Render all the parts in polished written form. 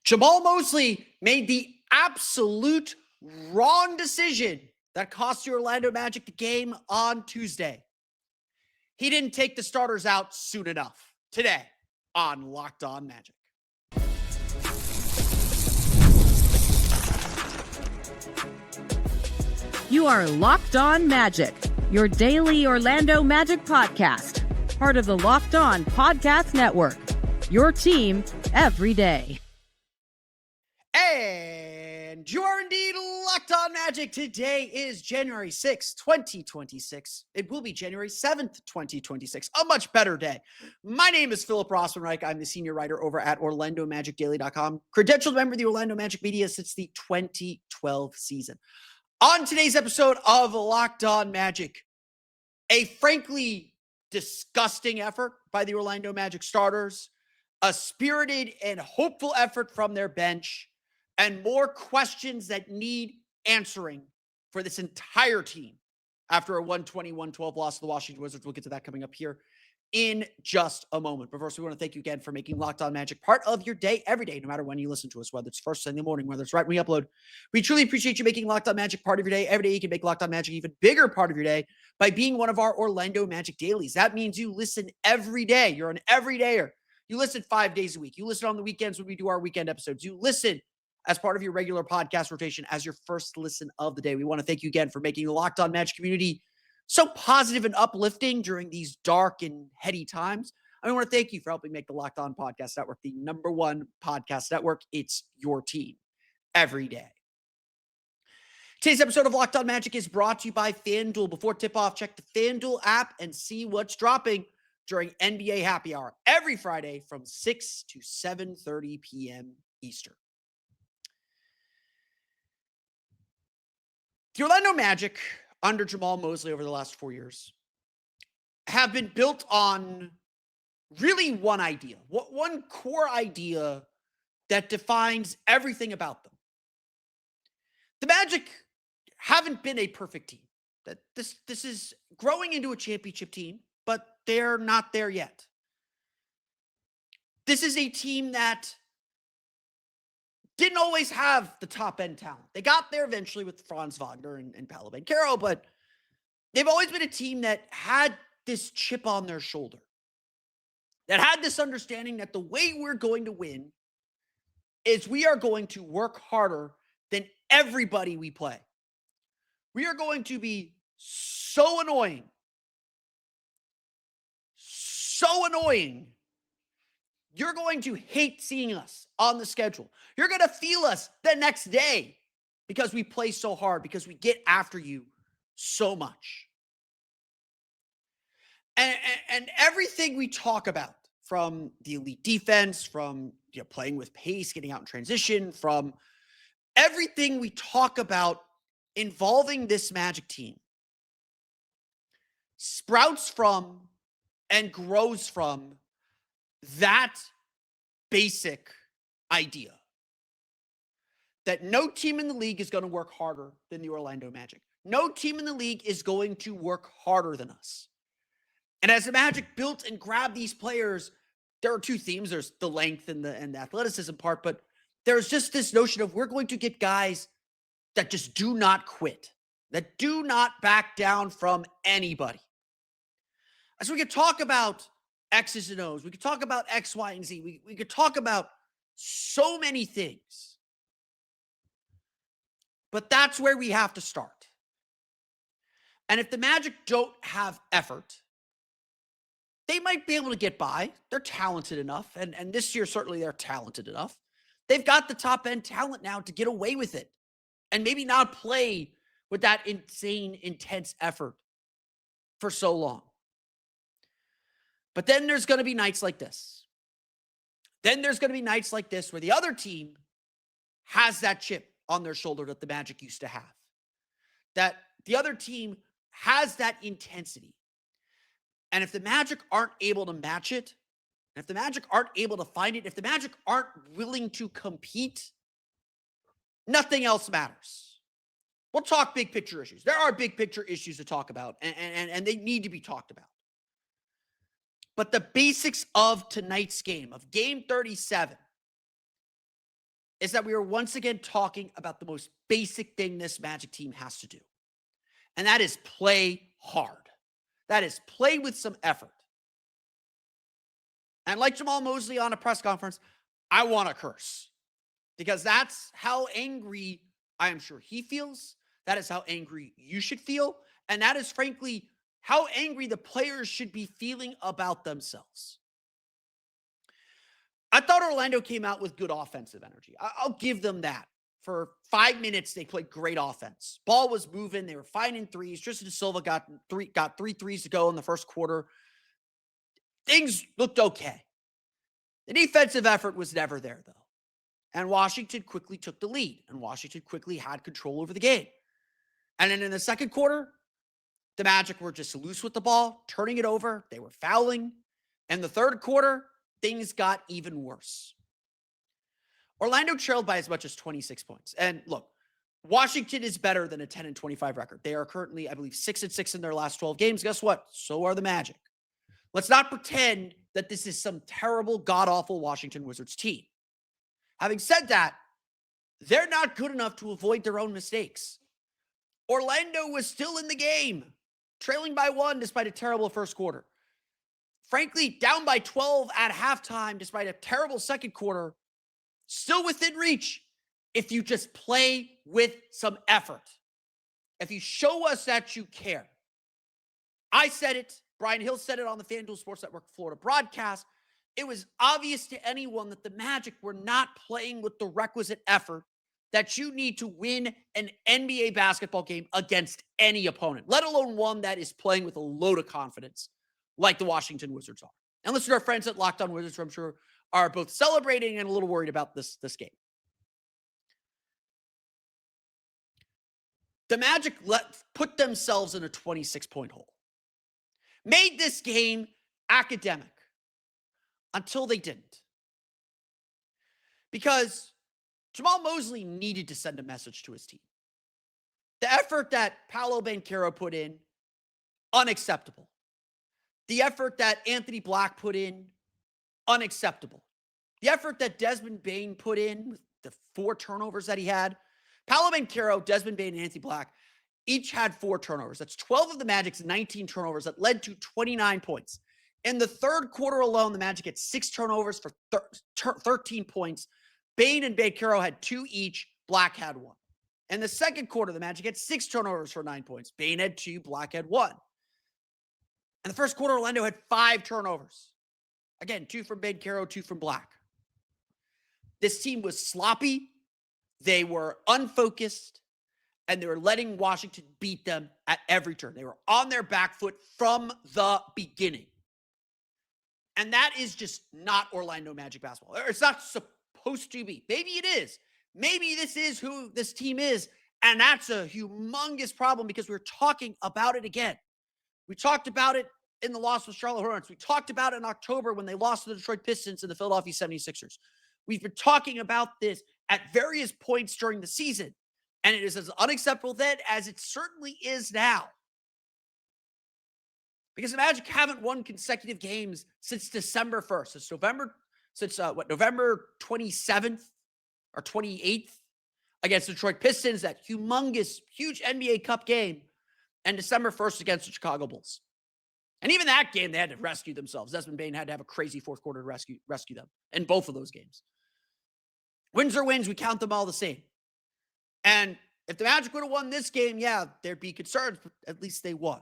Jamahl Mosley made the absolute wrong decision that cost the Orlando Magic the game on Tuesday. He didn't take the starters out soon enough. Today on Locked On Magic. You are Locked On Magic, your daily Orlando Magic podcast, part of the Locked On Podcast Network, your team every day. And you are indeed Locked On Magic. Today is January 6th, 2026. It will be January 7th, 2026. A much better day. My name is Philip Rossman-Reich. I'm the senior writer over at OrlandoMagicDaily.com. Credentialed member of the Orlando Magic media since the 2012 season. On today's episode of Locked On Magic, a frankly disgusting effort by the Orlando Magic starters, a spirited and hopeful effort from their bench, and more questions that need answering for this entire team after a 120-112 loss to the Washington Wizards. We'll get to that coming up here in just a moment. But first, we want to thank you again for making Locked On Magic part of your day every day, no matter when you listen to us, whether it's first thing in the morning, whether it's right when we upload. We truly appreciate you making Locked On Magic part of your day every day. You can make Locked On Magic even bigger part of your day by being one of our Orlando Magic dailies. That means you listen every day. You're an everydayer. You listen 5 days a week. You listen on the weekends when we do our weekend episodes. You listen as part of your regular podcast rotation as your first listen of the day. We want to thank you again for making the Locked On Magic community so positive and uplifting during these dark and heady times. I want to thank you for helping make the Locked On Podcast Network the #1 podcast network. It's your team every day. Today's episode of Locked On Magic is brought to you by FanDuel. Before tip-off, check the FanDuel app and see what's dropping during NBA Happy Hour every Friday from 6 to 7:30 p.m. Eastern. The Orlando Magic, under Jamahl Mosley over the last 4 years, have been built on really one idea, one core idea that defines everything about them. The Magic haven't been a perfect team. That this is growing into a championship team, but they're not there yet. This is a team that didn't always have the top-end talent. They got there eventually with Franz, Wagner, and Paolo, Banchero, but they've always been a team that had this chip on their shoulder, that had this understanding that the way we're going to win is we are going to work harder than everybody we play. We are going to be so annoying, you're going to hate seeing us on the schedule. You're going to feel us the next day because we play so hard, because we get after you so much. And everything we talk about, from the elite defense, from playing with pace, getting out in transition, from everything we talk about involving this Magic team, sprouts from and grows from that basic idea that no team in the league is going to work harder than the Orlando Magic. No team in the league is going to work harder than us. And as the Magic built and grabbed these players, there are two themes. There's the length and the athleticism part, but there's just this notion of we're going to get guys that just do not quit, that do not back down from anybody. As we could talk about X's and O's, we could talk about X, Y, and Z. We could talk about so many things. But that's where we have to start. And if the Magic don't have effort, they might be able to get by. They're talented enough. And this year, certainly they're talented enough. They've got the top-end talent now to get away with it and maybe not play with that insane, intense effort for so long. But then there's going to be nights like this. Then there's going to be nights like this where the other team has that chip on their shoulder that the Magic used to have. That the other team has that intensity. And if the Magic aren't able to match it, and if the Magic aren't able to find it, if the Magic aren't willing to compete, nothing else matters. We'll talk big picture issues. There are big picture issues to talk about, and they need to be talked about. But the basics of tonight's game, of game 37, is that we are once again talking about the most basic thing this Magic team has to do. And that is play hard. That is play with some effort. And like Jamahl Mosley on a press conference, I want to curse. Because that's how angry I am sure he feels. That is how angry you should feel. And that is frankly how angry the players should be feeling about themselves. I thought Orlando came out with good offensive energy. I'll give them that. For 5 minutes, they played great offense. Ball was moving. They were finding threes. Tristan Silva got three threes to go in the first quarter. Things looked okay. The defensive effort was never there, though. And Washington quickly took the lead. And Washington quickly had control over the game. And then in the second quarter, the Magic were just loose with the ball, turning it over. They were fouling. And the third quarter, things got even worse. Orlando trailed by as much as 26 points. And look, Washington is better than a 10-25 record. They are currently, I believe, 6-6 in their last 12 games. Guess what? So are the Magic. Let's not pretend that this is some terrible, god-awful Washington Wizards team. Having said that, they're not good enough to avoid their own mistakes. Orlando was still in the game, trailing by 1 despite a terrible first quarter. Frankly, down by 12 at halftime despite a terrible second quarter, still within reach if you just play with some effort. If you show us that you care. I said it. Brian Hill said it on the FanDuel Sports Network Florida broadcast. It was obvious to anyone that the Magic were not playing with the requisite effort that you need to win an NBA basketball game against any opponent, let alone one that is playing with a load of confidence like the Washington Wizards are. And listen to our friends at Locked On Wizards, who I'm sure are both celebrating and a little worried about this game. The Magic put themselves in a 26-point hole. Made this game academic until they didn't. Because Jamahl Mosley needed to send a message to his team. The effort that Paolo Banchero put in, unacceptable. The effort that Anthony Black put in, unacceptable. The effort that Desmond Bane put in, with the 4 turnovers that he had. Paolo Banchero, Desmond Bane, and Anthony Black each had 4 turnovers. That's 12 of the Magic's 19 turnovers that led to 29 points. In the third quarter alone, the Magic had 6 turnovers for 13 points. Bane and Banchero had 2 each. Black had 1. In the second quarter, the Magic had 6 turnovers for 9 points. Bane had 2. Black had 1. In the first quarter, Orlando had 5 turnovers. Again, 2 from Banchero, 2 from Black. This team was sloppy. They were unfocused. And they were letting Washington beat them at every turn. They were on their back foot from the beginning. And that is just not Orlando Magic basketball. It's not supposed to be. Maybe it is. Maybe this is who this team is. And that's a humongous problem because we're talking about it again. We talked about it in the loss with Charlotte Hornets. We talked about it in October when they lost to the Detroit Pistons and the Philadelphia 76ers. We've been talking about this at various points during the season. And it is as unacceptable then as it certainly is now. Because the Magic haven't won consecutive games since December 1st. November 27th or 28th against the Detroit Pistons, that humongous, huge NBA Cup game, and December 1st against the Chicago Bulls. And even that game, they had to rescue themselves. Desmond Bane had to have a crazy fourth quarter to rescue them in both of those games. Wins or wins, we count them all the same. And if the Magic would have won this game, yeah, there'd be concerns, but at least they won.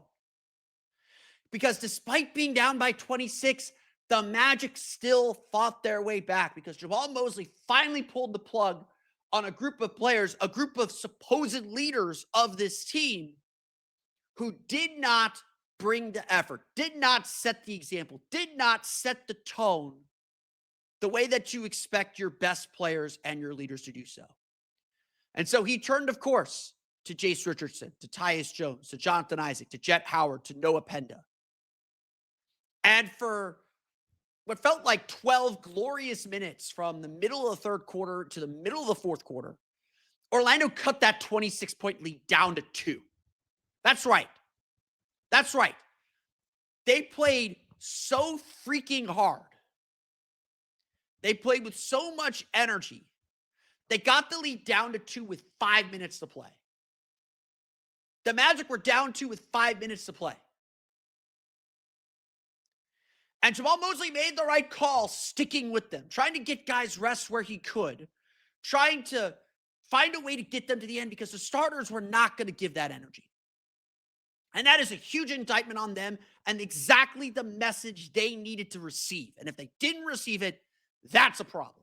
Because despite being down by 26, the Magic still fought their way back because Jamahl Mosley finally pulled the plug on a group of players, a group of supposed leaders of this team who did not bring the effort, did not set the example, did not set the tone the way that you expect your best players and your leaders to do so. And so he turned, of course, to Jase Richardson, to Tyus Jones, to Jonathan Isaac, to Jett Howard, to Noah Penda. And for what felt like 12 glorious minutes from the middle of the third quarter to the middle of the fourth quarter, Orlando cut that 26-point lead down to 2. That's right. That's right. They played so freaking hard. They played with so much energy They got the lead down to 2 with 5 minutes to play. The Magic were down 2 with 5 minutes to play. And Jamahl Mosley made the right call, sticking with them, trying to get guys rest where he could, trying to find a way to get them to the end because the starters were not going to give that energy. And that is a huge indictment on them and exactly the message they needed to receive. And if they didn't receive it, that's a problem.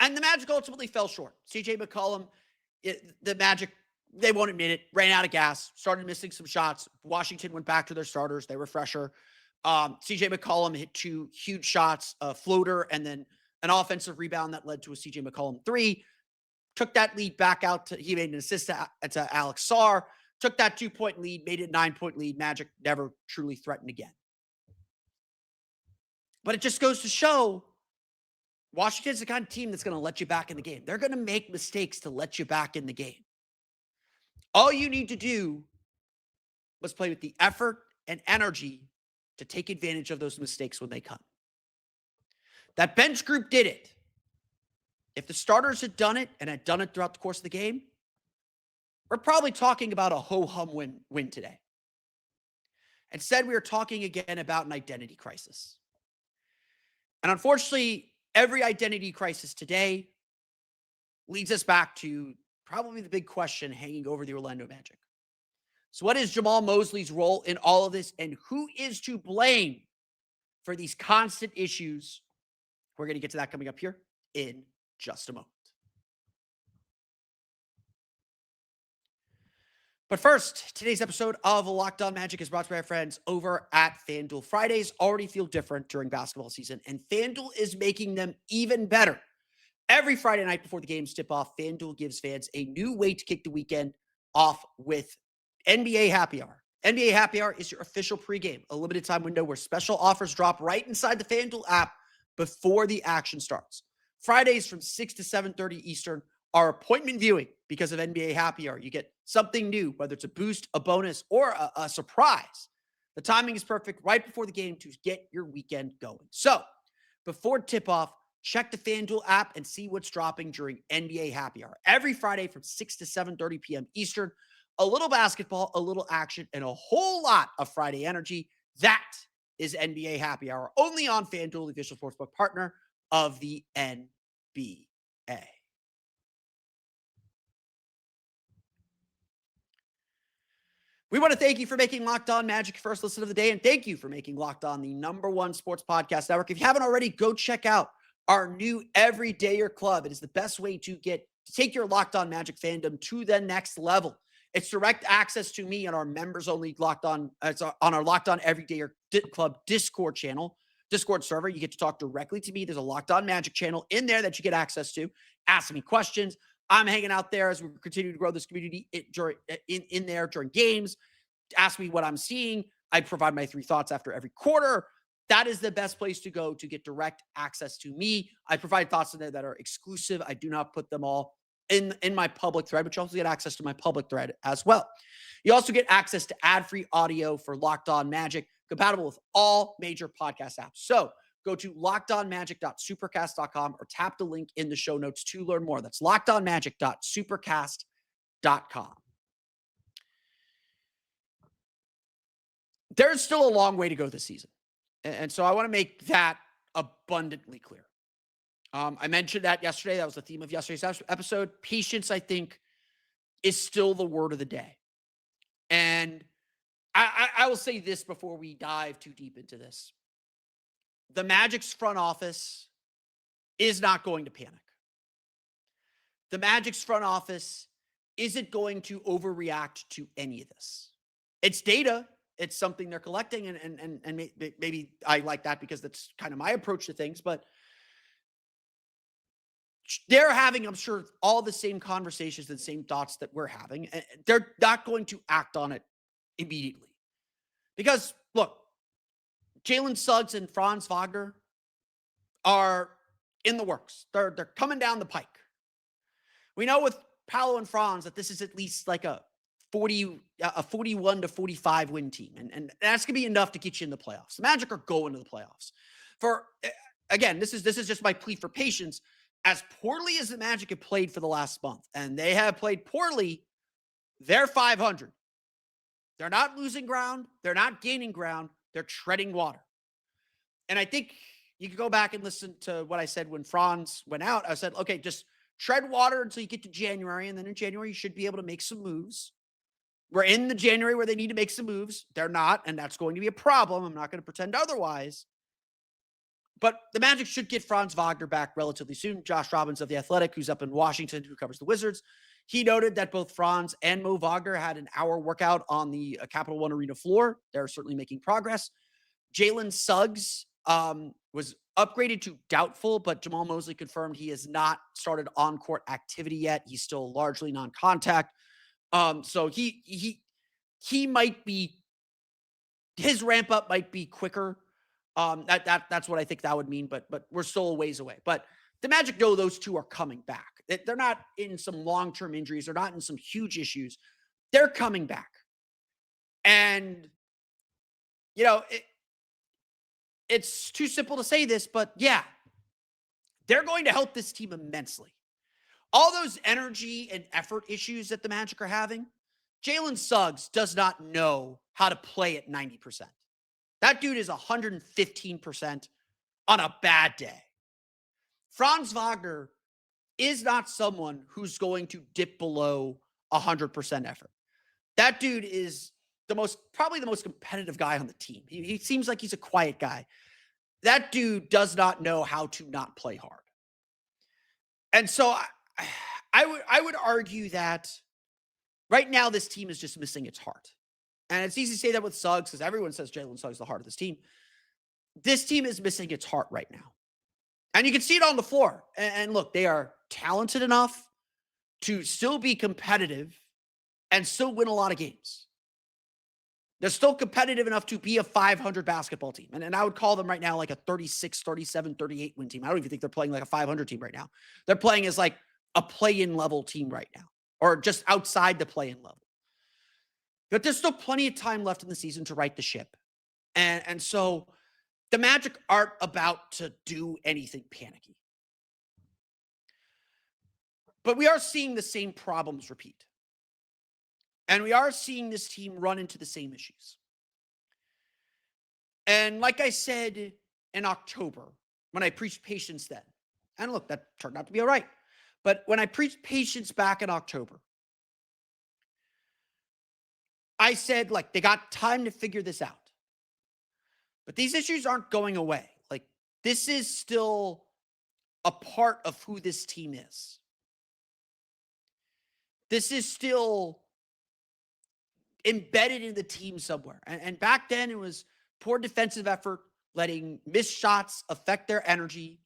And the Magic ultimately fell short. CJ McCollum, the Magic, they won't admit it, ran out of gas, started missing some shots. Washington went back to their starters. They were fresher. CJ McCollum hit 2 huge shots, a floater, and then an offensive rebound that led to a CJ McCollum 3. Took that lead back out. He made an assist to Alex Sarr. Took that 2-point lead, made it 9-point lead. Magic never truly threatened again. But it just goes to show Washington's the kind of team that's going to let you back in the game. They're going to make mistakes to let you back in the game. All you need to do was play with the effort and energy to take advantage of those mistakes when they come. That bench group did it. If the starters had done it and had done it throughout the course of the game, we're probably talking about a ho-hum win today. Instead, we are talking again about an identity crisis. And unfortunately, every identity crisis today leads us back to probably the big question hanging over the Orlando Magic. So what is Jamahl Mosley's role in all of this, and who is to blame for these constant issues? We're going to get to that coming up here in just a moment. But first, today's episode of Locked On Magic is brought to you by our friends over at FanDuel. Fridays already feel different during basketball season, and FanDuel is making them even better. Every Friday night before the games tip off, FanDuel gives fans a new way to kick the weekend off with NBA Happy Hour. NBA Happy Hour is your official pregame, a limited time window where special offers drop right inside the FanDuel app before the action starts. Fridays from 6 to 7:30 Eastern are appointment viewing because of NBA Happy Hour. You get something new, whether it's a boost, a bonus, or a surprise. The timing is perfect right before the game to get your weekend going. So before tip-off, check the FanDuel app and see what's dropping during NBA Happy Hour. Every Friday from 6 to 7:30 p.m. Eastern, a little basketball, a little action, and a whole lot of Friday energy. That is NBA Happy Hour, only on FanDuel, the official sportsbook partner of the NBA. We want to thank you for making Locked On Magic your first listen of the day, and thank you for making Locked On the #1 sports podcast network. If you haven't already, go check out our new Everydayer Club. It is the best way to take your Locked On Magic fandom to the next level. It's direct access to me on our members-only Locked On. It's on our Locked On Everydayer Club Discord channel, Discord server. You get to talk directly to me. There's a Locked On Magic channel in there that you get access to. Ask me questions. I'm hanging out there as we continue to grow this community in there during games. Ask me what I'm seeing. I provide my 3 thoughts after every quarter. That is the best place to go to get direct access to me. I provide thoughts in there that are exclusive. I do not put them all in my public thread, but you also get access to my public thread as well. You also get access to ad-free audio for Locked On Magic, compatible with all major podcast apps. So go to lockedonmagic.supercast.com or tap the link in the show notes to learn more. That's lockedonmagic.supercast.com. There's still a long way to go this season. And so I want to make that abundantly clear. I mentioned that yesterday. That was the theme of yesterday's episode. Patience, I think, is still the word of the day. And I will say this before we dive too deep into this. The Magic's front office is not going to panic. The Magic's front office isn't going to overreact to any of this. It's data. It's something they're collecting, and maybe I like that because that's kind of my approach to things, but they're having, I'm sure, all the same conversations and same thoughts that we're having. And they're not going to act on it immediately. Because, look, Jalen, Suggs, and Franz, Wagner are in the works. They're coming down the pike. We know with Paolo and Franz that this is at least like a 41 to 45 win team. And that's going to be enough to get you in the playoffs. The Magic are going to the playoffs. again, this is just my plea for patience. As poorly as the Magic have played for the last month, and they have played poorly, they're 500. They're not losing ground. They're not gaining ground. They're treading water. And I think you can go back and listen to what I said when Franz went out. I said, okay, just tread water until you get to January. And then in January, you should be able to make some moves. We're in the January where they need to make some moves. They're not, and that's going to be a problem. I'm not going to pretend otherwise. But the Magic should get Franz Wagner back relatively soon. Josh Robbins of The Athletic, who's up in Washington, who covers the Wizards, he noted that both Franz and Mo Wagner had an hour workout on the Capital One Arena floor. They're certainly making progress. Jalen Suggs was upgraded to doubtful, but Jamahl Mosley confirmed he has not started on-court activity yet. He's still largely non-contact. So he might be, his ramp up might be quicker. That's what I think that would mean, but we're still a ways away. But the Magic know those two are coming back. They're not in some long-term injuries. They're not in some huge issues. They're coming back. And, it's too simple to say this, but yeah, they're going to help this team immensely. All those energy and effort issues that the Magic are having, Jalen Suggs does not know how to play at 90%. That dude is 115% on a bad day. Franz Wagner is not someone who's going to dip below 100% effort. That dude is probably the most competitive guy on the team. He seems like he's a quiet guy. That dude does not know how to not play hard. And so I would argue that right now this team is just missing its heart. And it's easy to say that with Suggs because everyone says Jalen Suggs is the heart of this team. This team is missing its heart right now. And you can see it on the floor. And look, they are talented enough to still be competitive and still win a lot of games. They're still competitive enough to be a 500 basketball team. And I would call them right now like a 36, 37, 38 win team. I don't even think they're playing like a 500 team right now. They're playing as like a play-in level team right now, or just outside the play-in level. But there's still plenty of time left in the season to right the ship. And so the Magic aren't about to do anything panicky. But we are seeing the same problems repeat. And we are seeing this team run into the same issues. And like I said in October, when I preached patience then, and look, that turned out to be all right. But when I preached patience back in October, I said, like, they got time to figure this out. But these issues aren't going away. Like, this is still a part of who this team is. This is still embedded in the team somewhere. And back then, it was poor defensive effort, letting missed shots affect their energy,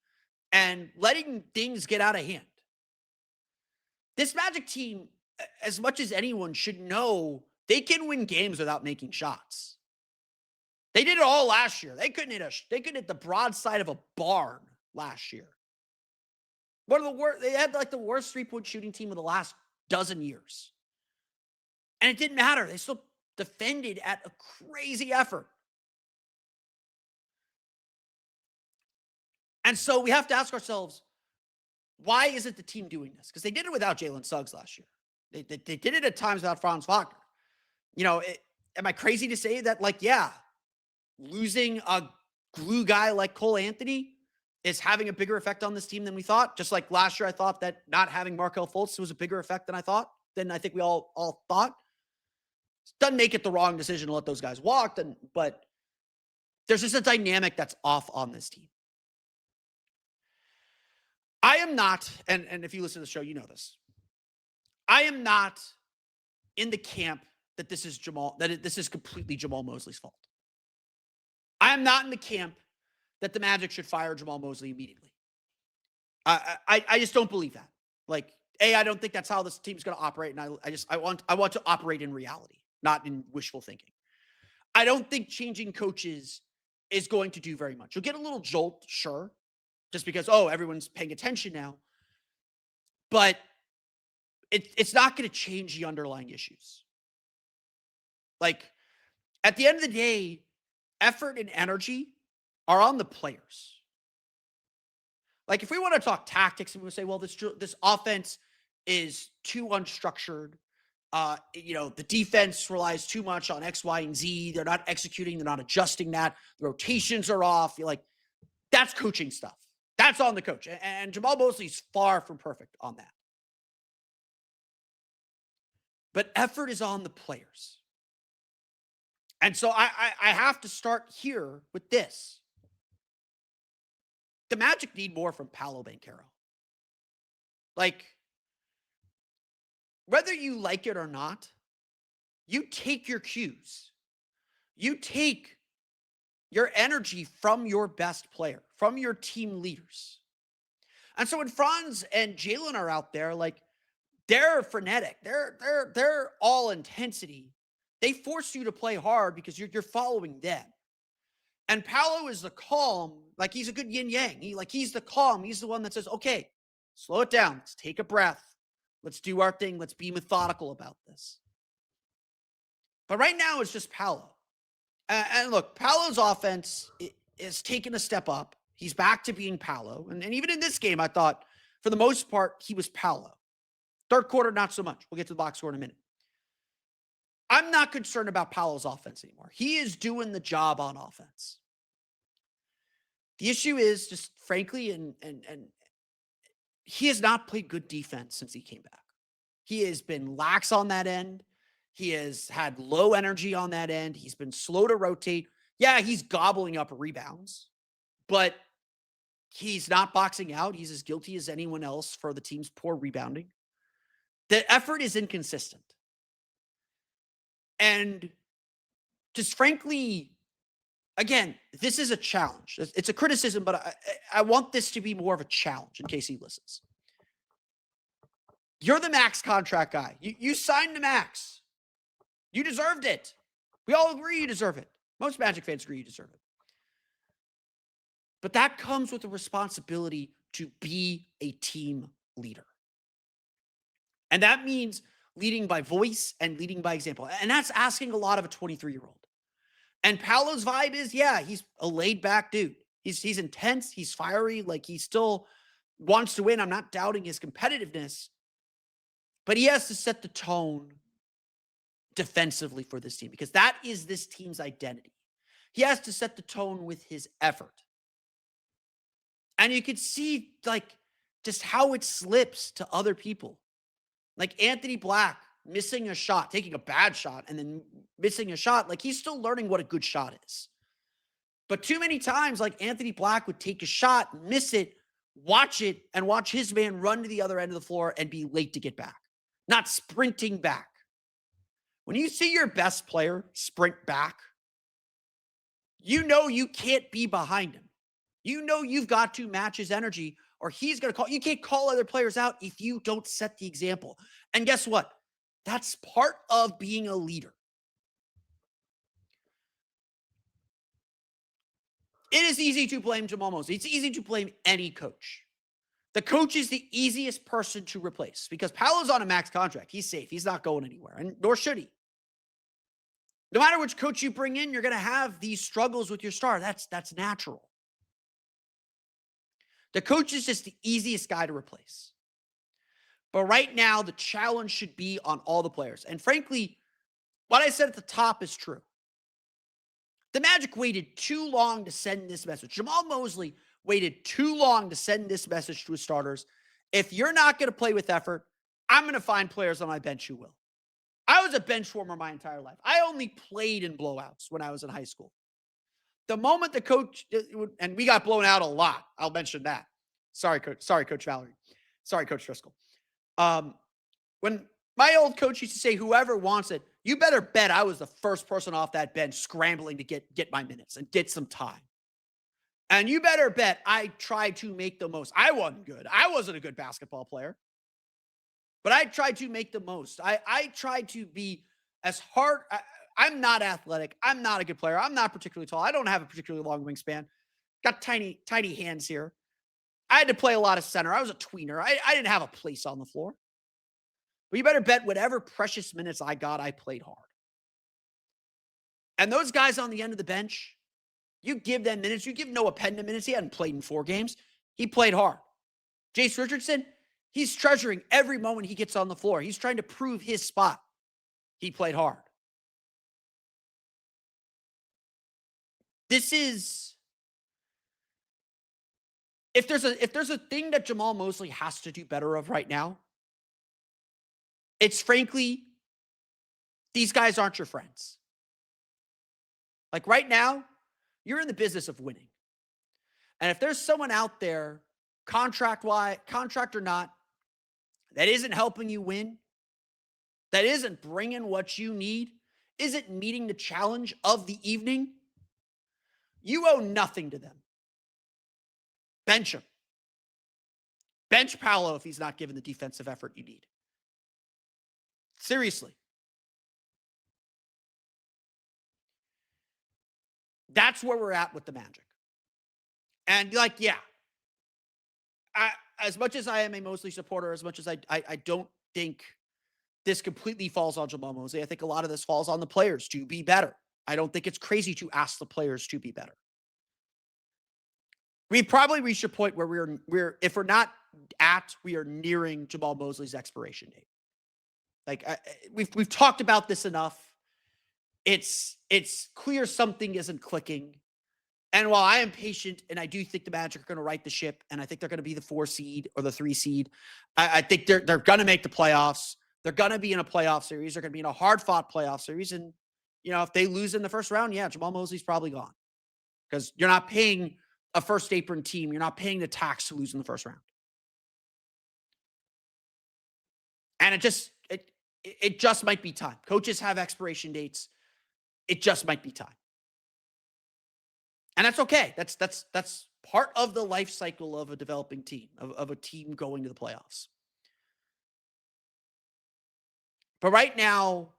and letting things get out of hand. This Magic team, as much as anyone, should know they can win games without making shots. They did it all last year. They couldn't hit the broadside of a barn last year. One of the worst. They had like the worst 3-point shooting team of the last dozen years. And it didn't matter. They still defended at a crazy effort. And so we have to ask ourselves, why isn't the team doing this? Because they did it without Jalen Suggs last year. They did it at times without Franz Wagner. Am I crazy to say that, like, yeah, losing a glue guy like Cole Anthony is having a bigger effect on this team than we thought? Just like last year, I thought that not having Markelle Fultz was a bigger effect than I think we all thought. Doesn't make it the wrong decision to let those guys walk, but there's just a dynamic that's off on this team. I am not, and if you listen to the show, you know this. I am not in the camp that this is completely Jamahl Mosley's fault. I am not in the camp that the Magic should fire Jamahl Mosley immediately. I just don't believe that. Like, I don't think that's how this team's going to operate, and I want to operate in reality, not in wishful thinking. I don't think changing coaches is going to do very much. You'll get a little jolt, sure, just because, everyone's paying attention now. But it's not going to change the underlying issues. Like, at the end of the day, effort and energy are on the players. Like, if we want to talk tactics and we say, well, this offense is too unstructured. The defense relies too much on X, Y, and Z. They're not executing. They're not adjusting that. The rotations are off. You're like, that's coaching stuff. That's on the coach. And Jamahl Mosley is far from perfect on that. But effort is on the players. And so I have to start here with this. The Magic need more from Paolo Banchero. Like, whether you like it or not, you take your cues. You take your energy from your best player, from your team leaders. And so when Franz and Jalen are out there, like, they're frenetic. They're all intensity. They force you to play hard because you're following them. And Paolo is the calm, like he's a good yin yang. He's the calm. He's the one that says, okay, slow it down. Let's take a breath. Let's do our thing. Let's be methodical about this. But right now it's just Paolo. And look, Paolo's offense is taking a step up. He's back to being Paolo. And even in this game, I thought for the most part, he was Paolo. Third quarter, not so much. We'll get to the box score in a minute. I'm not concerned about Paolo's offense anymore. He is doing the job on offense. The issue is just, frankly, and he has not played good defense since he came back. He has been lax on that end. He has had low energy on that end. He's been slow to rotate. Yeah, he's gobbling up rebounds, but he's not boxing out. He's as guilty as anyone else for the team's poor rebounding. The effort is inconsistent. And just frankly, again, this is a challenge. It's a criticism, but I want this to be more of a challenge in case he listens. You're the max contract guy. You signed the max. You deserved it. We all agree you deserve it. Most Magic fans agree you deserve it. But that comes with the responsibility to be a team leader. And that means leading by voice and leading by example. And that's asking a lot of a 23-year-old. And Paolo's vibe is, yeah, he's a laid-back dude. He's intense. He's fiery. Like, he still wants to win. I'm not doubting his competitiveness. But he has to set the tone defensively for this team because that is this team's identity. He has to set the tone with his effort. And you could see, like, just how it slips to other people. Like Anthony Black missing a shot, taking a bad shot, and then missing a shot. Like, he's still learning what a good shot is. But too many times, like, Anthony Black would take a shot, miss it, and watch his man run to the other end of the floor and be late to get back. Not sprinting back. When you see your best player sprint back, you know you can't be behind him. You know you've got to match his energy or he's going to call. You can't call other players out if you don't set the example. And guess what? That's part of being a leader. It is easy to blame Jamahl Mosley. It's easy to blame any coach. The coach is the easiest person to replace because Paolo's on a max contract. He's safe. He's not going anywhere, and nor should he. No matter which coach you bring in, you're going to have these struggles with your star. That's natural. The coach is just the easiest guy to replace. But right now, the challenge should be on all the players. And frankly, what I said at the top is true. The Magic waited too long to send this message. Jamahl Mosley waited too long to send this message to his starters. If you're not going to play with effort, I'm going to find players on my bench who will. I was a bench warmer my entire life. I only played in blowouts when I was in high school. The moment the coach, and we got blown out a lot, I'll mention that. Sorry, Coach Valerie. Sorry, Coach Driscoll. When my old coach used to say, whoever wants it, you better bet I was the first person off that bench scrambling to get my minutes and get some time. And you better bet I tried to make the most. I wasn't good. I wasn't a good basketball player. But I tried to make the most. I tried to be as hard. I'm not athletic. I'm not a good player. I'm not particularly tall. I don't have a particularly long wingspan. Got tiny hands here. I had to play a lot of center. I was a tweener. I didn't have a place on the floor. But you better bet whatever precious minutes I got, I played hard. And those guys on the end of the bench, you give them minutes. You give Noah Penda minutes. He hadn't played in 4 games. He played hard. Jase Richardson, he's treasuring every moment he gets on the floor. He's trying to prove his spot. He played hard. This is, if there's a thing that Jamahl Mosley has to do better of right now, it's frankly, these guys aren't your friends. Like right now, you're in the business of winning. And if there's someone out there, contract or not, that isn't helping you win, that isn't bringing what you need, isn't meeting the challenge of the evening, you owe nothing to them. Bench him. Bench Paolo if he's not given the defensive effort you need. Seriously. That's where we're at with the Magic. And as much as I am a Mosley supporter, as much as I don't think this completely falls on Jamahl Mosley, I think a lot of this falls on the players to be better. I don't think it's crazy to ask the players to be better. We probably reached a point where we're if we're not at, we are nearing Jamahl Mosley's expiration date. Like we've talked about this enough. It's clear something isn't clicking. And while I am patient and I do think the Magic are going to right the ship, and I think they're going to be the 4 seed or the 3 seed, I think they're going to make the playoffs. They're going to be in a playoff series. They're going to be in a hard-fought playoff series. And, if they lose in the first round, Jamahl Mosley's probably gone. Because you're not paying a first apron team. You're not paying the tax to lose in the first round. And it just might be time. Coaches have expiration dates. It just might be time. And that's okay. That's part of the life cycle of a developing team, of a team going to the playoffs. But right now,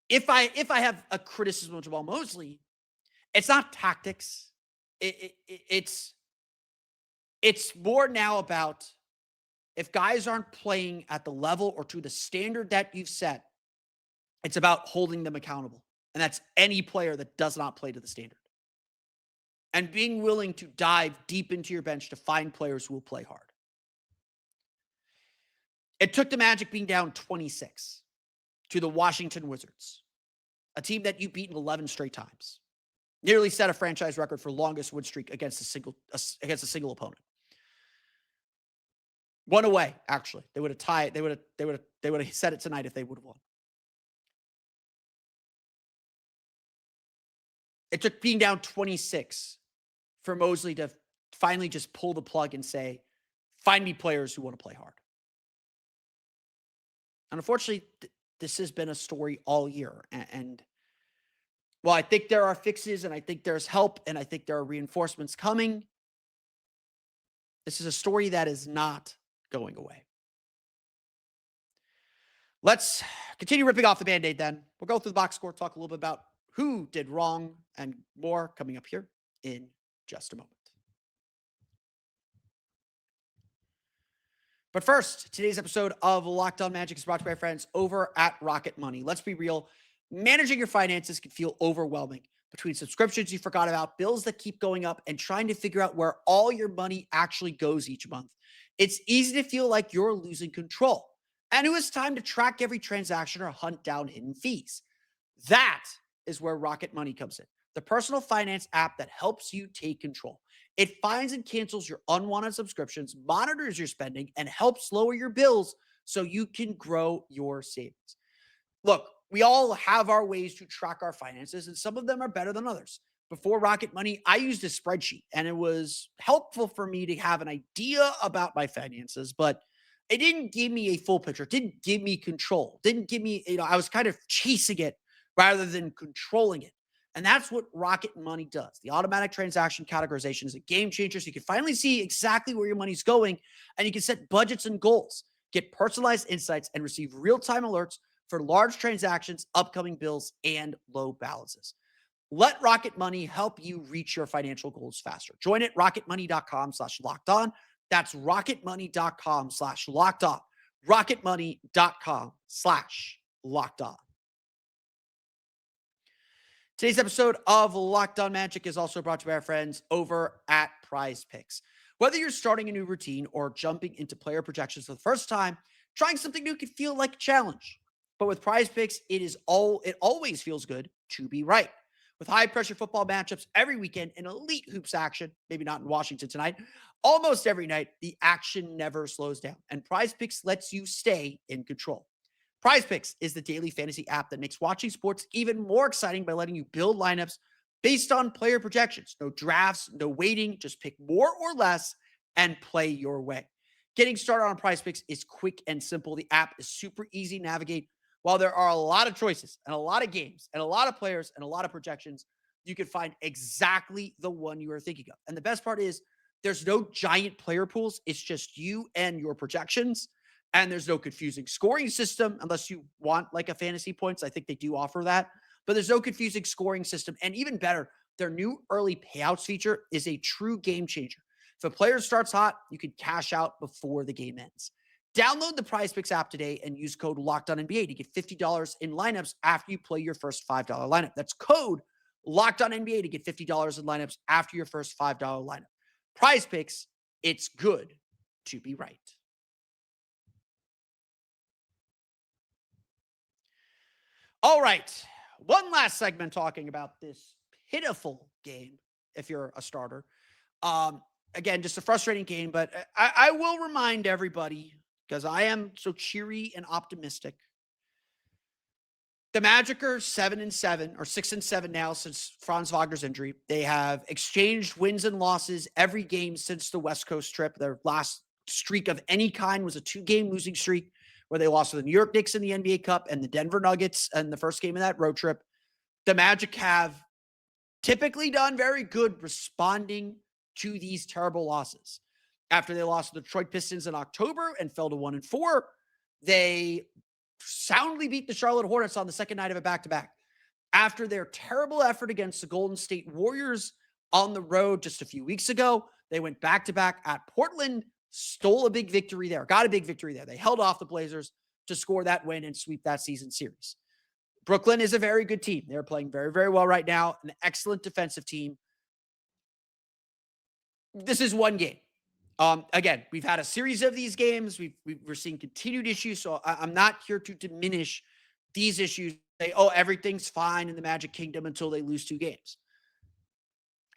if I have a criticism of Jamahl Mosley, it's not tactics. It's more now about if guys aren't playing at the level or to the standard that you've set, it's about holding them accountable. And that's any player that does not play to the standard. And being willing to dive deep into your bench to find players who will play hard. It took the Magic being down 26 to the Washington Wizards, a team that you beat 11 straight times. Nearly set a franchise record for longest win streak against a single opponent. One away, actually. They would have tied. They would have said it tonight if they would have won. It took being down 26 for Mosley to finally just pull the plug and say, find me players who want to play hard. And unfortunately, this has been a story all year. And well, I think there are fixes and I think there's help and I think there are reinforcements coming. This is a story that is not going away. Let's continue ripping off the Band-Aid then. We'll go through the box score, talk a little bit about who did wrong and more coming up here in just a moment. But first, today's episode of Locked On Magic is brought to you by our friends over at Rocket Money. Let's be real. Managing your finances can feel overwhelming between subscriptions you forgot about, bills that keep going up, and trying to figure out where all your money actually goes each month. It's easy to feel like you're losing control. And it was time to track every transaction or hunt down hidden fees. That is where Rocket Money comes in, the personal finance app that helps you take control. It finds and cancels your unwanted subscriptions, monitors your spending, and helps lower your bills so you can grow your savings. Look, we all have our ways to track our finances, and some of them are better than others. Before Rocket Money, I used a spreadsheet, and it was helpful for me to have an idea about my finances, but it didn't give me a full picture. It didn't give me control. It didn't give me, I was kind of chasing it rather than controlling it. And that's what Rocket Money does. The automatic transaction categorization is a game changer. So you can finally see exactly where your money's going, and you can set budgets and goals, get personalized insights, and receive real-time alerts for large transactions, upcoming bills, and low balances. Let Rocket Money help you reach your financial goals faster. Join at rocketmoney.com/lockedon. That's rocketmoney.com/lockedon. rocketmoney.com/lockedon. Today's episode of Locked On Magic is also brought to you by our friends over at Prize Picks. Whether you're starting a new routine or jumping into player projections for the first time, trying something new can feel like a challenge. But with Prize Picks, it always feels good to be right. With high pressure football matchups every weekend and elite hoops action, maybe not in Washington tonight, almost every night, the action never slows down. And Prize Picks lets you stay in control. Prize Picks is the daily fantasy app that makes watching sports even more exciting by letting you build lineups based on player projections. No drafts, no waiting, just pick more or less and play your way. Getting started on Prize Picks is quick and simple. The app is super easy to navigate. While there are a lot of choices and a lot of games and a lot of players and a lot of projections, you can find exactly the one you are thinking of. And the best part is there's no giant player pools. It's just you and your projections. And there's no confusing scoring system unless you want like a fantasy points. I think they do offer that, but there's no confusing scoring system. And even better, their new early payouts feature is a true game changer. If a player starts hot, you can cash out before the game ends. Download the Prize Picks app today and use code LOCKEDONNBA to get $50 in lineups after you play your first $5 lineup. That's code LOCKEDONNBA to get $50 in lineups after your first $5 lineup. Prize Picks, it's good to be right. All right, one last segment talking about this pitiful game if you're a starter. Again, just a frustrating game, but I will remind everybody, because I am so cheery and optimistic. The Magic are 7-7 or 6-7 now since Franz Wagner's injury. They have exchanged wins and losses every game since the West Coast trip. Their last streak of any kind was a 2-game losing streak where they lost to the New York Knicks in the NBA Cup and the Denver Nuggets in the first game of that road trip. The Magic have typically done very good responding to these terrible losses. After they lost to the Detroit Pistons in October and fell to 1-4, they soundly beat the Charlotte Hornets on the second night of a back-to-back. After their terrible effort against the Golden State Warriors on the road just a few weeks ago, they went back-to-back at Portland, stole a big victory there, got a big victory there. They held off the Blazers to score that win and sweep that season series. Brooklyn is a very good team. They're playing very, very well right now, an excellent defensive team. This is one game. Again, we've had a series of these games. We're seeing continued issues. So I'm not here to diminish these issues. Say, oh, everything's fine in the Magic Kingdom until they lose 2 games.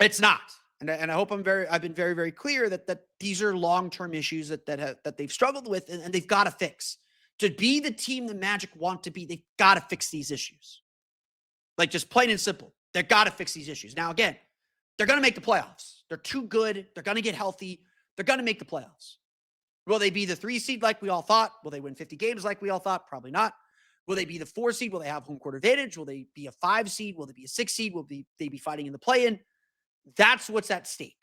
It's not. And I hope I've been very, very clear that these are long-term issues that they've struggled with and they've got to fix. To be the team the Magic want to be, they've got to fix these issues. Like just plain and simple. They've got to fix these issues. Now, again, they're going to make the playoffs. They're too good. They're going to get healthy. They're going to make the playoffs. Will they be the 3 seed like we all thought? Will they win 50 games like we all thought? Probably not. Will they be the 4 seed? Will they have home court advantage? Will they be a 5 seed? Will they be a 6 seed? Will they be fighting in the play-in? That's what's at stake.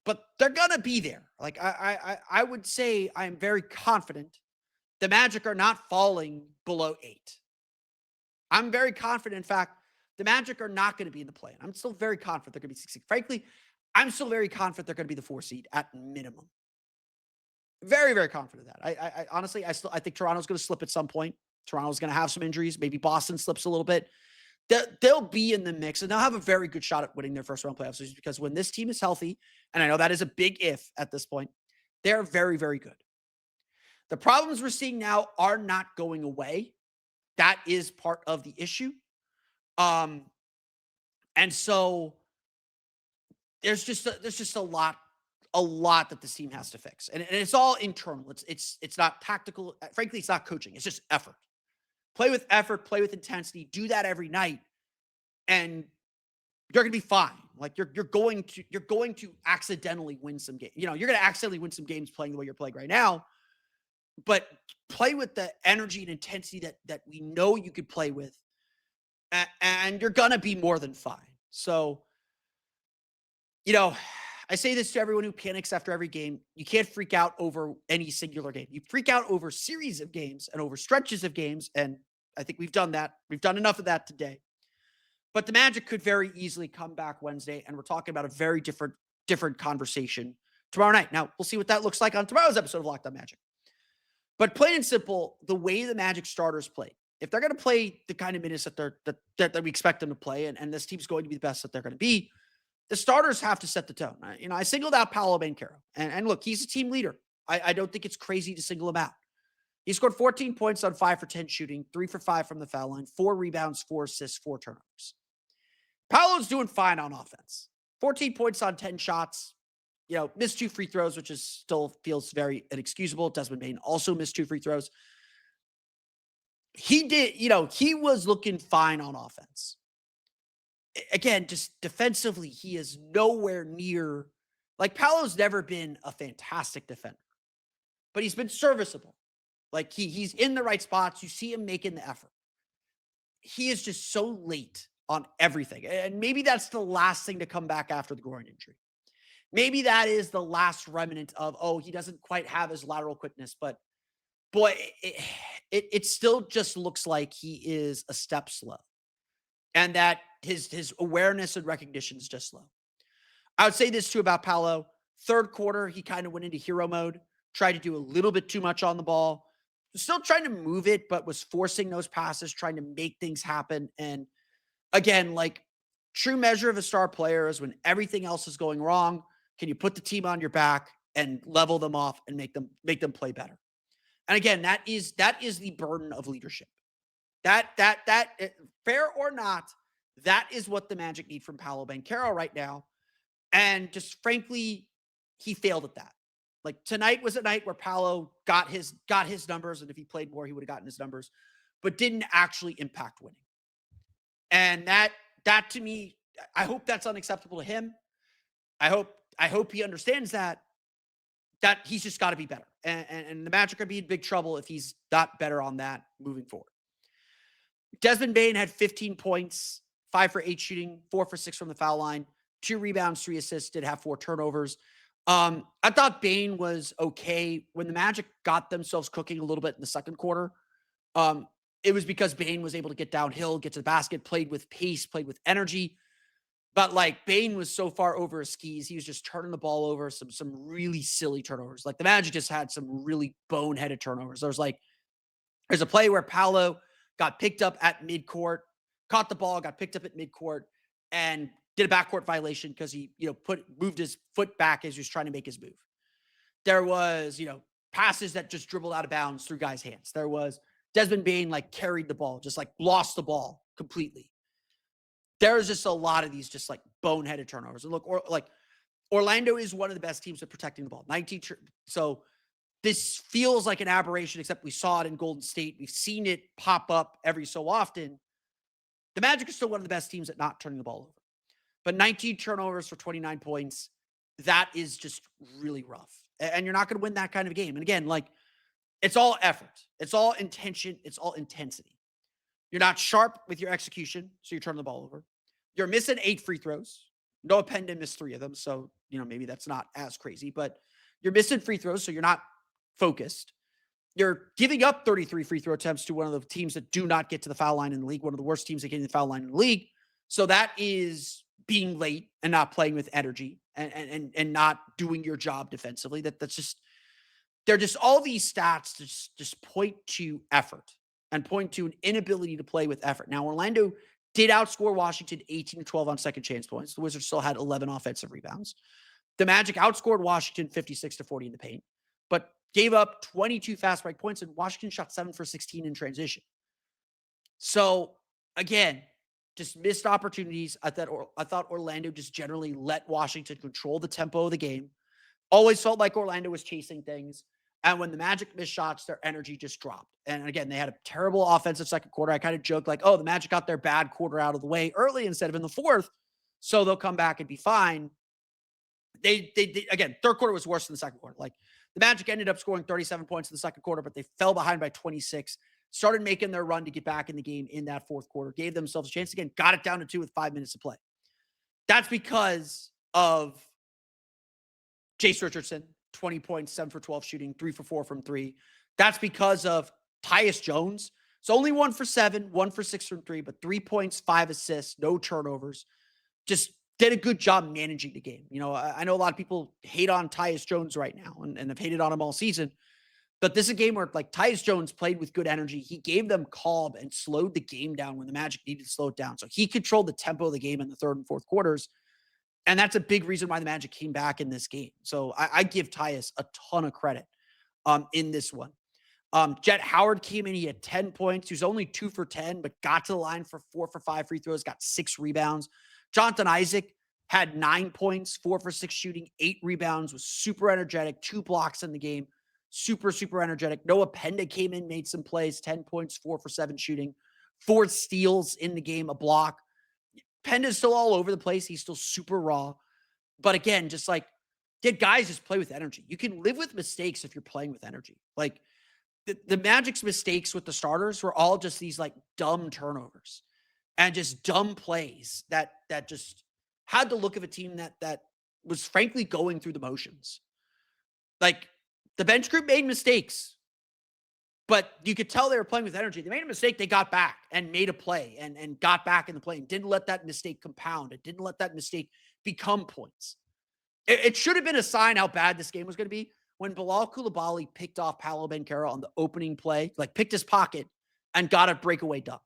But they're going to be there. Like I would say I'm very confident the Magic are not falling below 8. I'm very confident. In fact, the Magic are not going to be in the play-in. I'm still very confident they're going to be 6 seed. Frankly, I'm still very confident they're going to be the 4 seed at minimum. Very, very confident of that. I honestly, I think Toronto's going to slip at some point. Toronto's going to have some injuries. Maybe Boston slips a little bit. They'll be in the mix, and they'll have a very good shot at winning their first round playoff series because when this team is healthy, and I know that is a big if at this point, they're very, very good. The problems we're seeing now are not going away. That is part of the issue. And so there's just a lot that this team has to fix. And it's all internal. It's not tactical. Frankly, it's not coaching. It's just effort. Play with effort, play with intensity, do that every night, and you're gonna be fine. Like you're going to accidentally win some games. You're gonna accidentally win some games playing the way you're playing right now, but play with the energy and intensity that we know you could play with, and you're gonna be more than fine. So, I say this to everyone who panics after every game. You can't freak out over any singular game. You freak out over series of games and over stretches of games, and I think we've done that. We've done enough of that today. But the Magic could very easily come back Wednesday, and we're talking about a very different conversation tomorrow night. Now, we'll see what that looks like on tomorrow's episode of Locked On Magic. But plain and simple, the way the Magic starters play, if they're going to play the kind of minutes that we expect them to play, and this team's going to be the best that they're going to be, the starters have to set the tone. I singled out Paolo Banchero. And look, he's a team leader. I don't think it's crazy to single him out. He scored 14 points on 5 for 10 shooting, 3 for 5 from the foul line, 4 rebounds, 4 assists, 4 turnovers. Paolo's doing fine on offense. 14 points on 10 shots. Missed 2 free throws, which is still feels very inexcusable. Desmond Bane also missed 2 free throws. He did, he was looking fine on offense. Again, just defensively, he is nowhere near, like Paolo's never been a fantastic defender, but he's been serviceable. Like he's in the right spots. You see him making the effort. He is just so late on everything. And maybe that's the last thing to come back after the groin injury. Maybe that is the last remnant of, he doesn't quite have his lateral quickness, but boy, it still just looks like he is a step slow. And that his awareness and recognition is just slow. I would say this too about Paolo. Third quarter, he kind of went into hero mode, tried to do a little bit too much on the ball, still trying to move it, but was forcing those passes, trying to make things happen. And again, like true measure of a star player is when everything else is going wrong, can you put the team on your back and level them off and make them play better? And again, that is the burden of leadership. That fair or not, that is what the Magic need from Paolo Banchero right now. And just frankly, he failed at that. Like tonight was a night where Paolo got his numbers, and if he played more, he would have gotten his numbers, but didn't actually impact winning. And that to me, I hope that's unacceptable to him. I hope he understands that he's just got to be better. And the Magic are be in big trouble if he's not better on that moving forward. Desmond Bane had 15 points, 5 for 8 shooting, 4 for 6 from the foul line, 2 rebounds, 3 assists, did have 4 turnovers. I thought Bane was okay. When the Magic got themselves cooking a little bit in the second quarter, it was because Bane was able to get downhill, get to the basket, played with pace, played with energy. But like Bane was so far over his skis, he was just turning the ball over, some really silly turnovers. Like the Magic just had some really boneheaded turnovers. There's a play where Paolo got picked up at midcourt, caught the ball, got picked up at midcourt, and did a backcourt violation because he, moved his foot back as he was trying to make his move. There was, passes that just dribbled out of bounds through guys' hands. There was Desmond Bane carried the ball, just lost the ball completely. There's just a lot of these just boneheaded turnovers. And look, Orlando is one of the best teams at protecting the ball. 19. So this feels like an aberration, except we saw it in Golden State. We've seen it pop up every so often. The Magic are still one of the best teams at not turning the ball over. But 19 turnovers for 29 points, that is just really rough. And you're not going to win that kind of game. And again, it's all effort. It's all intention. It's all intensity. You're not sharp with your execution, so you're turning the ball over. You're missing 8 free throws. Noah Penda missed 3 of them, so, maybe that's not as crazy. But you're missing free throws, so you're not focused. You're giving up 33 free throw attempts to one of the teams that do not get to the foul line in the league, one of the worst teams that get to the foul line in the league. So that is being late and not playing with energy and not doing your job defensively. That's just, they're just all these stats just point to effort and point to an inability to play with effort. Now, Orlando did outscore Washington 18-12 on second chance points. The Wizards still had 11 offensive rebounds. The Magic outscored Washington 56-40 in the paint, but gave up 22 fast break points, and Washington shot 7 for 16 in transition. So again, just missed opportunities. I thought Orlando just generally let Washington control the tempo of the game. Always felt like Orlando was chasing things. And when the Magic missed shots, their energy just dropped. And again, they had a terrible offensive second quarter. I kind of joked the Magic got their bad quarter out of the way early instead of in the fourth, so they'll come back and be fine. They again, third quarter was worse than the second quarter. The Magic ended up scoring 37 points in the second quarter, but they fell behind by 26, started making their run to get back in the game in that fourth quarter, gave themselves a chance again, got it down to 2 with 5 minutes to play. That's because of Jase Richardson, 20 points, 7 for 12 shooting, 3 for 4 from 3. That's because of Tyus Jones. It's only 1 for 7, 1 for 6 from 3, but 3 points, 5 assists, no turnovers. Just did a good job managing the game. I know a lot of people hate on Tyus Jones right now and have hated on him all season, but this is a game where Tyus Jones played with good energy. He gave them calm and slowed the game down when the Magic needed to slow it down. So he controlled the tempo of the game in the third and fourth quarters. And that's a big reason why the Magic came back in this game. So I give Tyus a ton of credit in this one. Jett Howard came in. He had 10 points. He was only 2 for 10, but got to the line for 4 for 5 free throws, got 6 rebounds. Jonathan Isaac had 9 points, 4 for 6 shooting, 8 rebounds, was super energetic, 2 blocks in the game. Super, super energetic. Noah Penda came in, made some plays, 10 points, 4 for 7 shooting, 4 steals in the game, a block. Penda's still all over the place. He's still super raw. But again, just like, did guys just play with energy? You can live with mistakes if you're playing with energy. Like, the Magic's mistakes with the starters were all just these like dumb turnovers and just dumb plays that just had the look of a team that was frankly going through the motions. Like, the bench group made mistakes, but you could tell they were playing with energy. They made a mistake, they got back and made a play and got back in the play and didn't let that mistake compound. It didn't let that mistake become points. It should have been a sign how bad this game was going to be when Bilal Coulibaly picked off Paolo Banchero on the opening play, like picked his pocket and got a breakaway dunk.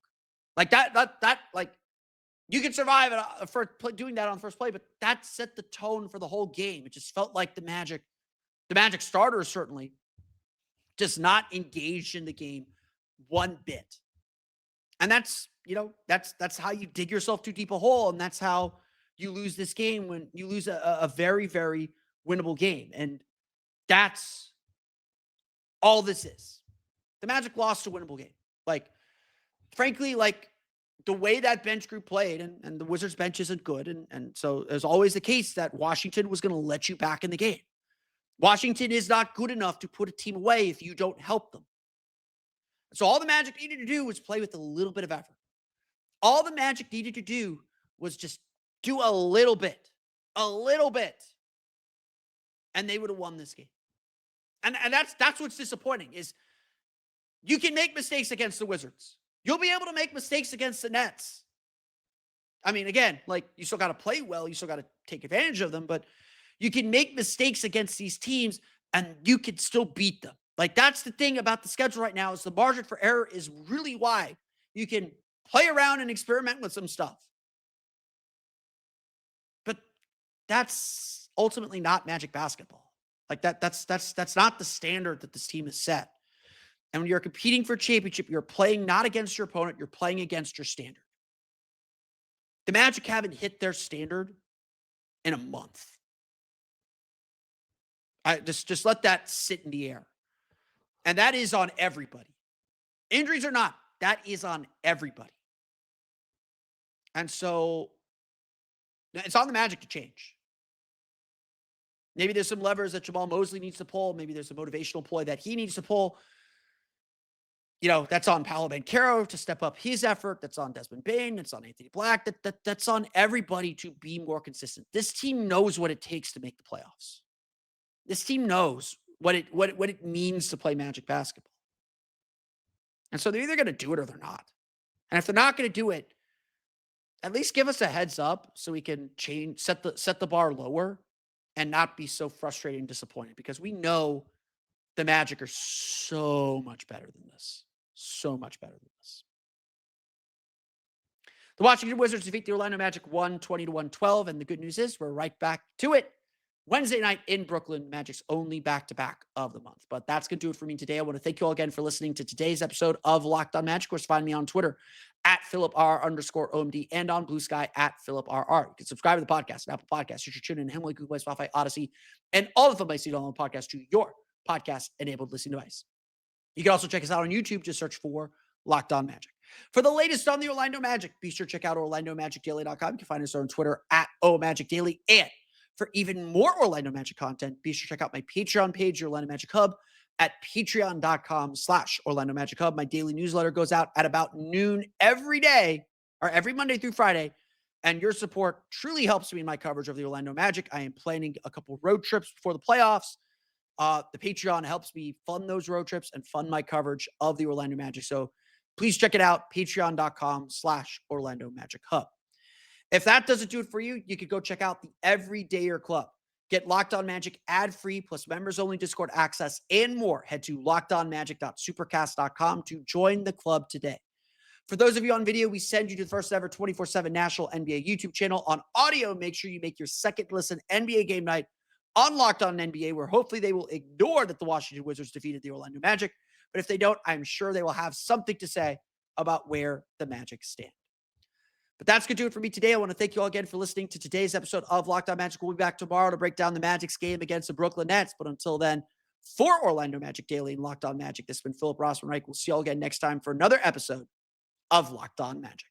Like that, like, you could survive for doing that on the first play, but that set the tone for the whole game. It just felt like the Magic starters certainly just not engaged in the game one bit. And that's how you dig yourself too deep a hole. And that's how you lose this game, when you lose a very, very winnable game. And that's all this is. The Magic lost a winnable game. Like, frankly, like, the way that bench group played, and the Wizards bench isn't good. And so there's always the case that Washington was going to let you back in the game. Washington is not good enough to put a team away if you don't help them. So all the Magic needed to do was play with a little bit of effort. All the Magic needed to do was just do a little bit, and they would have won this game. And that's what's disappointing is you can make mistakes against the Wizards. You'll be able to make mistakes against the Nets. I mean, again, like, you still got to play well. You still got to take advantage of them, but you can make mistakes against these teams and you can still beat them. Like, that's the thing about the schedule right now, is the margin for error is really wide. You can play around and experiment with some stuff. But that's ultimately not Magic basketball. Like, that's not the standard that this team has set. And when you're competing for a championship, you're playing not against your opponent, you're playing against your standard. The Magic haven't hit their standard in a month. I just let that sit in the air. And that is on everybody. Injuries or not, that is on everybody. And so it's on the Magic to change. Maybe there's some levers that Jamahl Mosley needs to pull. Maybe there's a motivational ploy that he needs to pull. That's on Paolo Banchero to step up his effort. That's on Desmond Bane. That's on Anthony Black. That's on everybody to be more consistent. This team knows what it takes to make the playoffs. This team knows what it means to play Magic basketball. And so they're either going to do it or they're not. And if they're not going to do it, at least give us a heads up so we can set the bar lower and not be so frustrated and disappointed, because we know the Magic are so much better than this. So much better than this. The Washington Wizards defeat the Orlando Magic 120-112. And the good news is we're right back to it Wednesday night in Brooklyn, Magic's only back-to-back of the month. But that's going to do it for me today. I want to thank you all again for listening to today's episode of Locked On Magic. Of course, find me on Twitter at @PhilipR_OMD and on Blue Sky at PhilipRR. You can subscribe to the podcast on Apple Podcasts, you should tune in, Himalaya, Google Play, Spotify, Odyssey, and all the fun places you download podcasts to your podcast-enabled listening device. You can also check us out on YouTube. Just search for Locked On Magic. For the latest on the Orlando Magic, be sure to check out OrlandoMagicDaily.com. You can find us on Twitter at OMagicDaily. And for even more Orlando Magic content, be sure to check out my Patreon page, your Orlando Magic Hub, at patreon.com/Orlando Magic Hub. My daily newsletter goes out at about noon every day, or every Monday through Friday. And your support truly helps me in my coverage of the Orlando Magic. I am planning a couple road trips before the playoffs. The Patreon helps me fund those road trips and fund my coverage of the Orlando Magic. So please check it out, patreon.com/Orlando Magic Hub. If that doesn't do it for you, you could go check out the Everydayer Club. Get Locked On Magic ad-free, plus members-only Discord access and more. Head to lockedonmagic.supercast.com to join the club today. For those of you on video, we send you to the first ever 24/7 national NBA YouTube channel. On audio, make sure you make your second listen NBA game night on Locked On NBA, where hopefully they will ignore that the Washington Wizards defeated the Orlando Magic. But if they don't, I'm sure they will have something to say about where the Magic stand. But that's going to do it for me today. I want to thank you all again for listening to today's episode of Locked On Magic. We'll be back tomorrow to break down the Magic's game against the Brooklyn Nets. But until then, for Orlando Magic Daily and Locked On Magic, this has been Philip Rossman-Reich. We'll see you all again next time for another episode of Locked On Magic.